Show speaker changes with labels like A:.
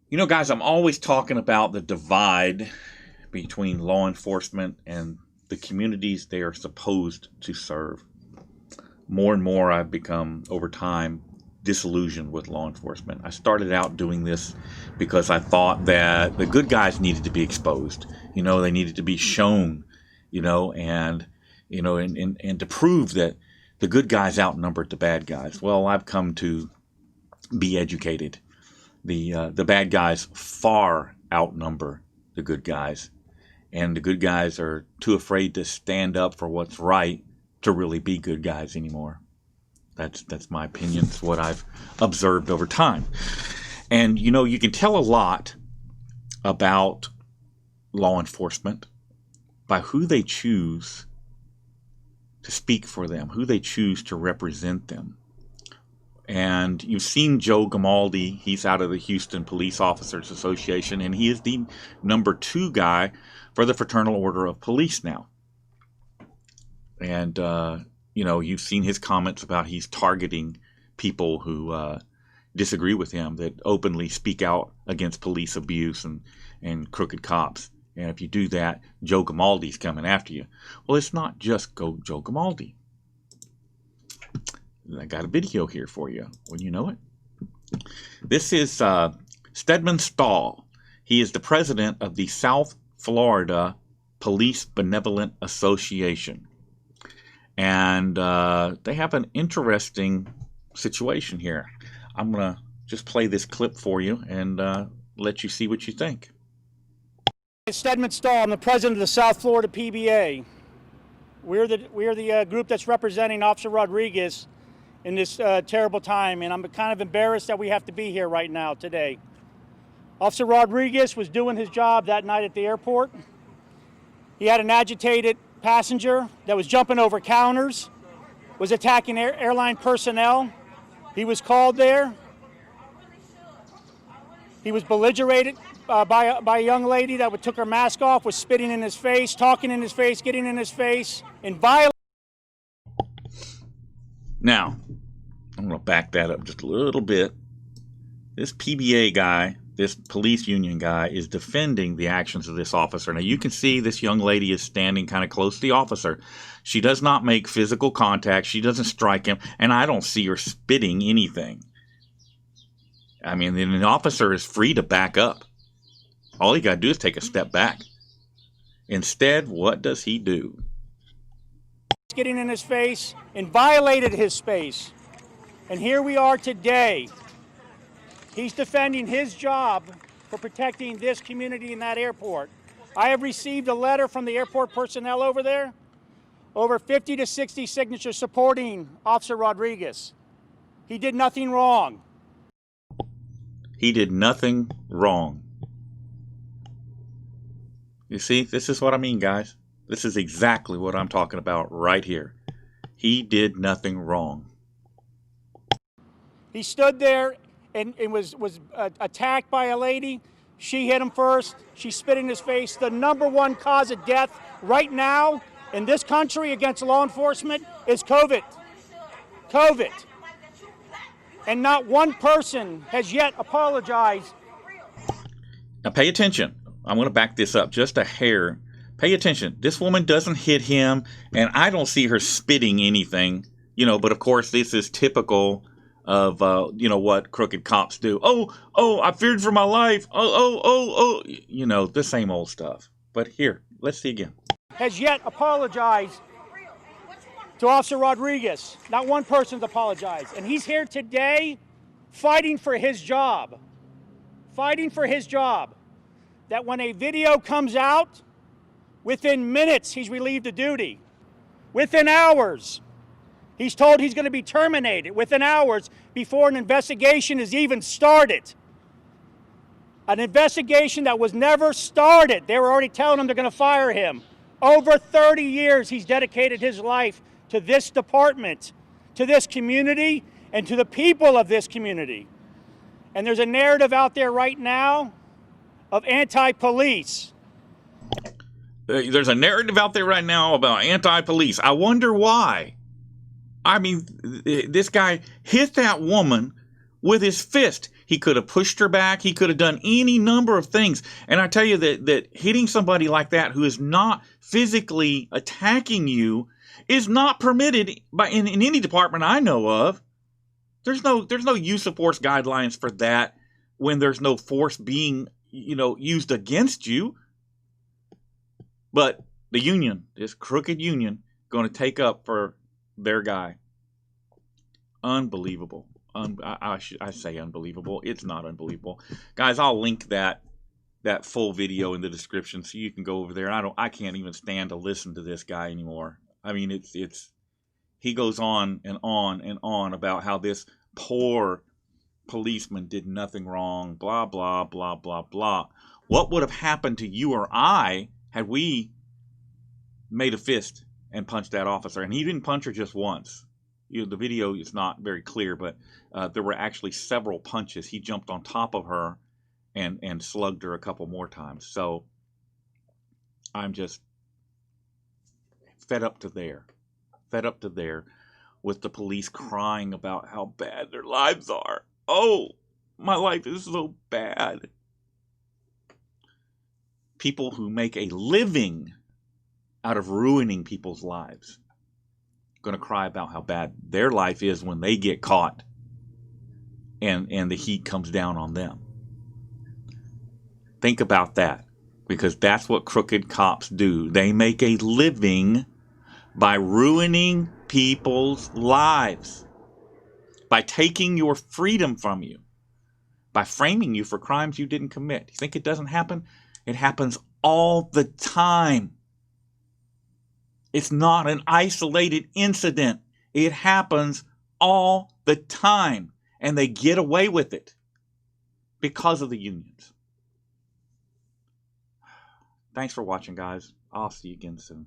A: You know, guys, I'm always talking about the divide between law enforcement and the communities they are supposed to serve. More and more I've become, over time, disillusioned with law enforcement. I started out doing this because I thought that the good guys needed to be exposed. You know, they needed to be shown, and to prove that the good guys outnumbered the bad guys. Well, I've come to be educated. The bad guys far outnumber the good guys, and the good guys are too afraid to stand up for what's right to really be good guys anymore. That's my opinion. It's what I've observed over time. And you can tell a lot about law enforcement by who they choose to speak for them, who they choose to represent them. And you've seen Joe Grimaldi. He's out of the Houston Police Officers Association, and he is the number 2 guy for the Fraternal Order of Police now. And, you've seen his comments about he's targeting people who disagree with him, that openly speak out against police abuse and crooked cops. And if you do that, Joe Grimaldi's coming after you. Well, it's not just Joe Grimaldi. I got a video here for you. Wouldn't you know it? This is Stedman Stahl. He is the president of the South Florida Police Benevolent Association. And they have an interesting situation here. I'm going to just play this clip for you and let you see what you think.
B: Stedman Stahl. I'm the president of the South Florida PBA. We're the group that's representing Officer Rodriguez in this terrible time, and I'm kind of embarrassed that we have to be here right now today. Officer Rodriguez was doing his job that night at the airport. He had an agitated passenger that was jumping over counters, was attacking airline personnel. He was called there. He was belligerated by a young lady that took her mask off, was spitting in his face, talking in his face, getting in his face, and violating.
A: Now, I'm going to back that up just a little bit. This PBA guy, this police union guy, is defending the actions of this officer. Now, you can see this young lady is standing kind of close to the officer. She does not make physical contact. She doesn't strike him, and I don't see her spitting anything. I mean, the officer is free to back up. All he got to do is take a step back. Instead, what does he do?
B: Getting in his face and violated his space. And here we are today. He's defending his job for protecting this community in that airport. I have received a letter from the airport personnel over there, over 50 to 60 signatures supporting Officer Rodriguez. He did nothing wrong.
A: He did nothing wrong. You see, this is what I mean, guys. This is exactly what I'm talking about right here. He did nothing wrong.
B: He stood there and was attacked by a lady. She hit him first. She spit in his face. The #1 cause of death right now in this country against law enforcement is COVID. COVID. And not one person has yet apologized.
A: Now pay attention. I'm going to back this up just a hair. Pay attention. This woman doesn't hit him, and I don't see her spitting anything, but of course this is typical of, what crooked cops do. Oh, I feared for my life. Oh, the same old stuff. But here, let's see again.
B: Has yet apologized to Officer Rodriguez. Not one person's apologized. And he's here today fighting for his job. Fighting for his job. That when a video comes out, within minutes he's relieved of duty. Within hours. He's told he's going to be terminated within hours before an investigation is even started. An investigation that was never started. They were already telling him they're going to fire him. Over 30 years he's dedicated his life to this department, to this community, and to the people of this community. And there's a narrative out there right now of anti-police.
A: There's a narrative out there right now about anti-police. I wonder why. I mean, this guy hit that woman with his fist. He could have pushed her back. He could have done any number of things. And I tell you that hitting somebody like that who is not physically attacking you is not permitted in any department I know of. There's no use of force guidelines for that when there's no force being, used against you. But the union, this crooked union, going to take up for their guy. Unbelievable. I say unbelievable. It's not unbelievable. Guys, I'll link that full video in the description so you can go over there. I can't even stand to listen to this guy anymore. I mean, he goes on and on and on about how this poor policeman did nothing wrong, blah, blah, blah, blah, blah. What would have happened to you or I had we made a fist and punched that officer? And he didn't punch her just once. The video is not very clear, but there were actually several punches. He jumped on top of her and slugged her a couple more times. So I'm just fed up to there with the police crying about how bad their lives are. Oh, my life is so bad. People who make a living out of ruining people's lives going to cry about how bad their life is when they get caught and the heat comes down on them. Think about that, because that's what crooked cops do. They make a living by ruining people's lives, by taking your freedom from you, by framing you for crimes you didn't commit. You think it doesn't happen? It happens all the time. It's not an isolated incident. It happens all the time, and they get away with it because of the unions. Thanks for watching, guys. I'll see you again soon.